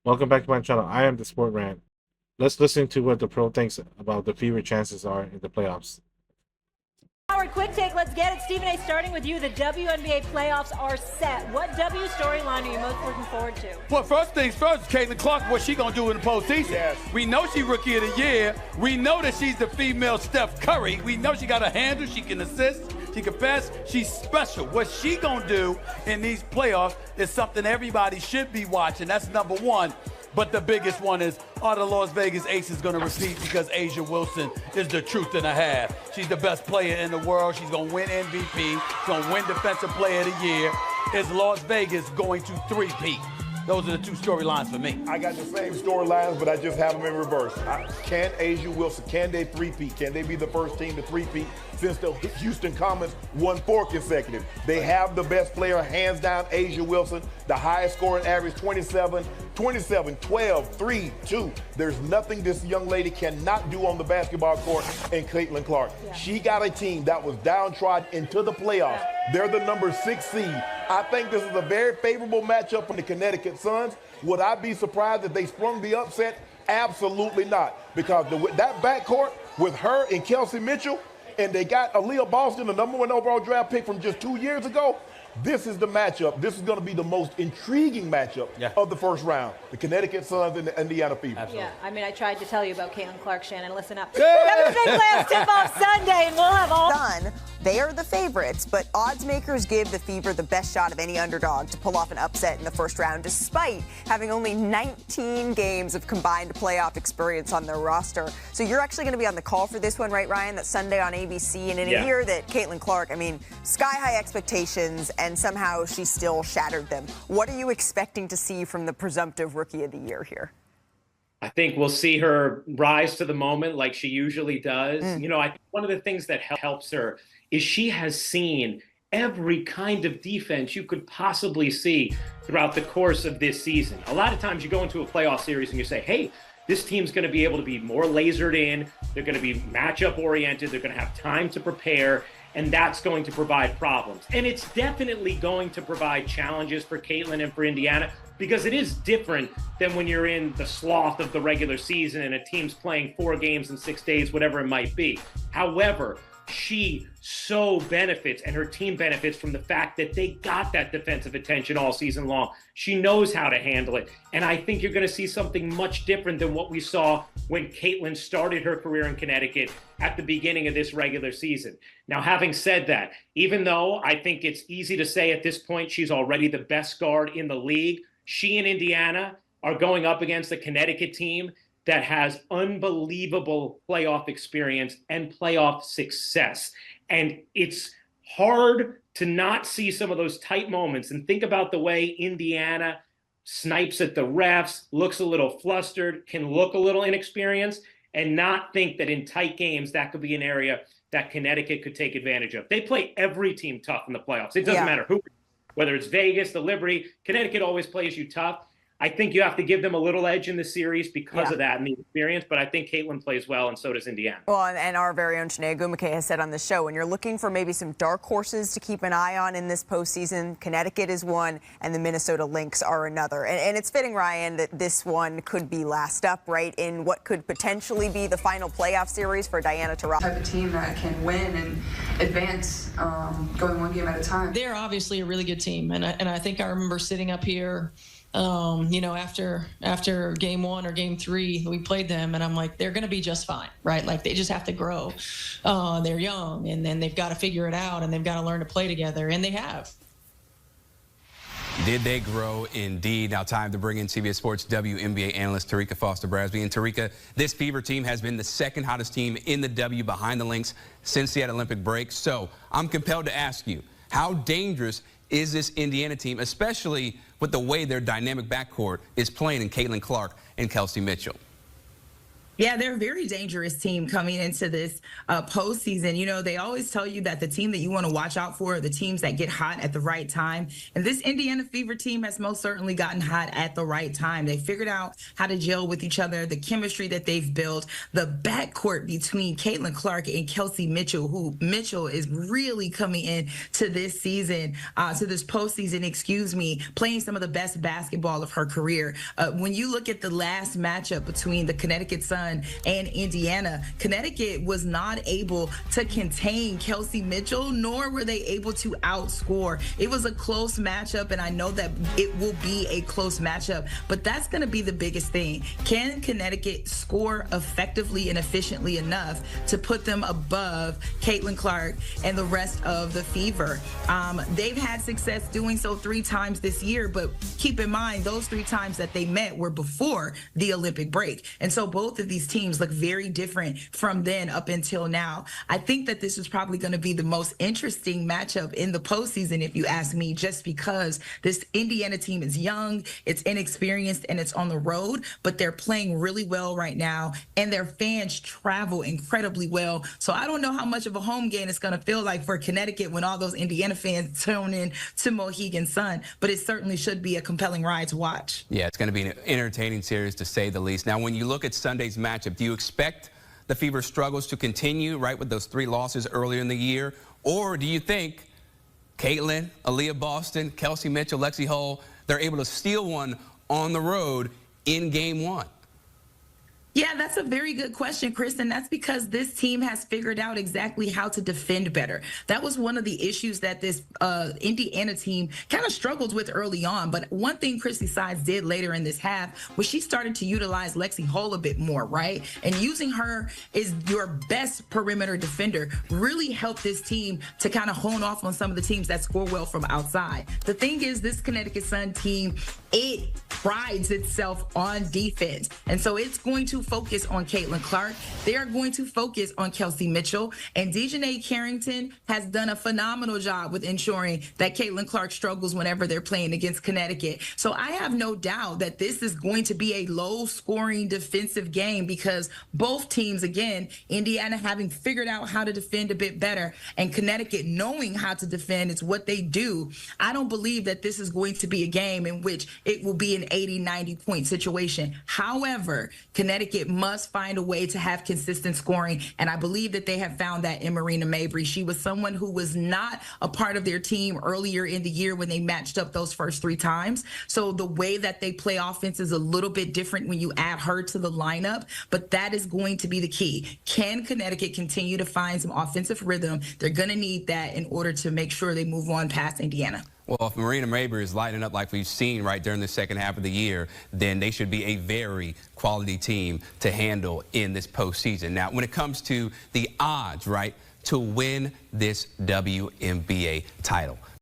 Welcome back to my channel. I am the Sport Rant. Let's listen to what the pro thinks about the Fever chances are in the playoffs. Howard, quick take, let's get it. Stephen A, starting with you. The WNBA playoffs are set. What W storyline are you most looking forward to? Well, first things first, Caitlin Clark, what she gonna do in the postseason? Yes. We know she Rookie of the Year. We know that she's the female Steph Curry. We know she got a handle, she can assist, she can pass, she's special. What she gonna do in these playoffs is something everybody should be watching. That's number one. But the biggest one is, are the Las Vegas Aces going to repeat because A'ja Wilson is the truth and a half? She's the best player in the world. She's going to win MVP. She's going to win Defensive Player of the Year. Is Las Vegas going to three-peat? Those are the two storylines for me. I got the same storylines, but I just have them in reverse. Can A'ja Wilson, can they three-peat? Can they be the first team to three-peat since the Houston Comets won 4 consecutive? They have the best player, hands down, A'ja Wilson, the highest scoring average, 27, 12, 3, 2. There's nothing this young lady cannot do on the basketball court in Caitlin Clark. Yeah. She got a team that was downtrodden into the playoffs. They're the number 6 seed. I think this is a very favorable matchup for the Connecticut Suns. Would I be surprised if they sprung the upset? Absolutely not. Because that backcourt with her and Kelsey Mitchell, and they got Aaliyah Boston, the #1 overall draft pick from just 2 years ago, this is the matchup. This is going to be the most intriguing matchup of the first round. The Connecticut Suns and the Indiana Fever. Absolutely. Yeah, I mean, I tried to tell you about Caitlin Clark, Shannon. Listen up. We have a big playoffs tip-off Sunday, and we'll have all... They are the favorites, but odds makers give the Fever the best shot of any underdog to pull off an upset in the first round, despite having only 19 games of combined playoff experience on their roster. So you're actually going to be on the call for this one, right, Ryan? That's Sunday on ABC. And in a year that Caitlin Clark, I mean, sky-high expectations, and somehow she still shattered them. What are you expecting to see from the presumptive Rookie of the Year here? I think we'll see her rise to the moment like she usually does. You know, I think one of the things that helps her is she has seen every kind of defense you could possibly see throughout the course of this season. A lot of times you go into a playoff series and you say, hey, this team's going to be able to be more lasered in. They're going to be matchup oriented. They're going to have time to prepare. And that's going to provide problems. And it's definitely going to provide challenges for Caitlin and for Indiana, because it is different than when you're in the sloth of the regular season and a team's playing 4 games in 6 days, whatever it might be. However, she so benefits, and her team benefits, from the fact that they got that defensive attention all season long. She knows how to handle it. And I think you're going to see something much different than what we saw when Caitlin started her career in Connecticut at the beginning of this regular season. Now, having said that, even though I think it's easy to say at this point she's already the best guard in the league, she and Indiana are going up against a Connecticut team that has unbelievable playoff experience and playoff success. And it's hard to not see some of those tight moments. And think about the way Indiana snipes at the refs, looks a little flustered, can look a little inexperienced, and not think that in tight games that could be an area that Connecticut could take advantage of. They play every team tough in the playoffs. It doesn't matter who, whether it's Vegas, the Liberty, Connecticut always plays you tough. I think you have to give them a little edge in the series because of that and the experience, but I think Caitlin plays well, and so does Indiana. Well, and our very own Shanae Gumake has said on the show, when you're looking for maybe some dark horses to keep an eye on in this postseason, Connecticut is one, and the Minnesota Lynx are another. And it's fitting, Ryan, that this one could be last up, right, in what could potentially be the final playoff series for Diana Taurasi. Type of team that can win and advance, going one game at a time. They're obviously a really good team, and I think I remember sitting up here, you know, after game 1 or game 3, we played them, and I'm like, they're going to be just fine, right? Like, they just have to grow. They're young, and then they've got to figure it out, and they've got to learn to play together, and they have. Did they grow? Indeed. Now time to bring in CBS Sports WNBA analyst Tarika Foster-Brasby. And Tarika, this Fever team has been the second hottest team in the W behind the Lynx since the Olympic break. So I'm compelled to ask you, how dangerous is this Indiana team, especially with the way their dynamic backcourt is playing in Caitlin Clark and Kelsey Mitchell? Yeah, they're a very dangerous team coming into this postseason. You know, they always tell you that the team that you want to watch out for are the teams that get hot at the right time. And this Indiana Fever team has most certainly gotten hot at the right time. They figured out how to gel with each other, the chemistry that they've built, the backcourt between Caitlin Clark and Kelsey Mitchell, who Mitchell is really coming in to this season, to this postseason, playing some of the best basketball of her career. When you look at the last matchup between the Connecticut Sun and Indiana, Connecticut was not able to contain Kelsey Mitchell, nor were they able to outscore. It was a close matchup, and I know that it will be a close matchup, but that's going to be the biggest thing. Can Connecticut score effectively and efficiently enough to put them above Caitlin Clark and the rest of the Fever? They've had success doing so 3 times this year, but keep in mind, those 3 times that they met were before the Olympic break. And so both of these teams look very different from then up until now. I think that this is probably going to be the most interesting matchup in the postseason, if you ask me, just because this Indiana team is young, it's inexperienced, and it's on the road, but they're playing really well right now, and their fans travel incredibly well. So I don't know how much of a home game it's going to feel like for Connecticut when all those Indiana fans tune in to Mohegan Sun, but it certainly should be a compelling ride to watch. Yeah, it's going to be an entertaining series, to say the least. Now, when you look at Sunday's matchup, do you expect the Fever struggles to continue, right, with those 3 losses earlier in the year? Or do you think Caitlin, Aaliyah Boston, Kelsey Mitchell, Lexi Hull, they're able to steal one on the road in Game 1? Yeah, that's a very good question, Chris, and that's because this team has figured out exactly how to defend better. That was one of the issues that this Indiana team kind of struggled with early on, but one thing Chrissy Sides did later in this half was she started to utilize Lexi Hull a bit more, right? And using her as your best perimeter defender really helped this team to kind of hone off on some of the teams that score well from outside. The thing is, this Connecticut Sun team, it prides itself on defense, and so it's going to focus on Caitlin Clark. They are going to focus on Kelsey Mitchell, and Dejanay Carrington has done a phenomenal job with ensuring that Caitlin Clark struggles whenever they're playing against Connecticut. So I have no doubt that this is going to be a low-scoring defensive game because both teams, again, Indiana having figured out how to defend a bit better and Connecticut knowing how to defend, it's what they do. I don't believe that this is going to be a game in which it will be an 80-90 point situation. However, Connecticut must find a way to have consistent scoring, and I believe that they have found that in Marina Mabrey. She was someone who was not a part of their team earlier in the year when they matched up those first 3 times. So the way that they play offense is a little bit different when you add her to the lineup, but that is going to be the key. Can Connecticut continue to find some offensive rhythm? They're going to need that in order to make sure they move on past Indiana. Well, if Marina Mabrey is lighting up like we've seen right during the second half of the year, then they should be a very quality team to handle in this postseason. Now, when it comes to the odds, right, to win this WNBA title,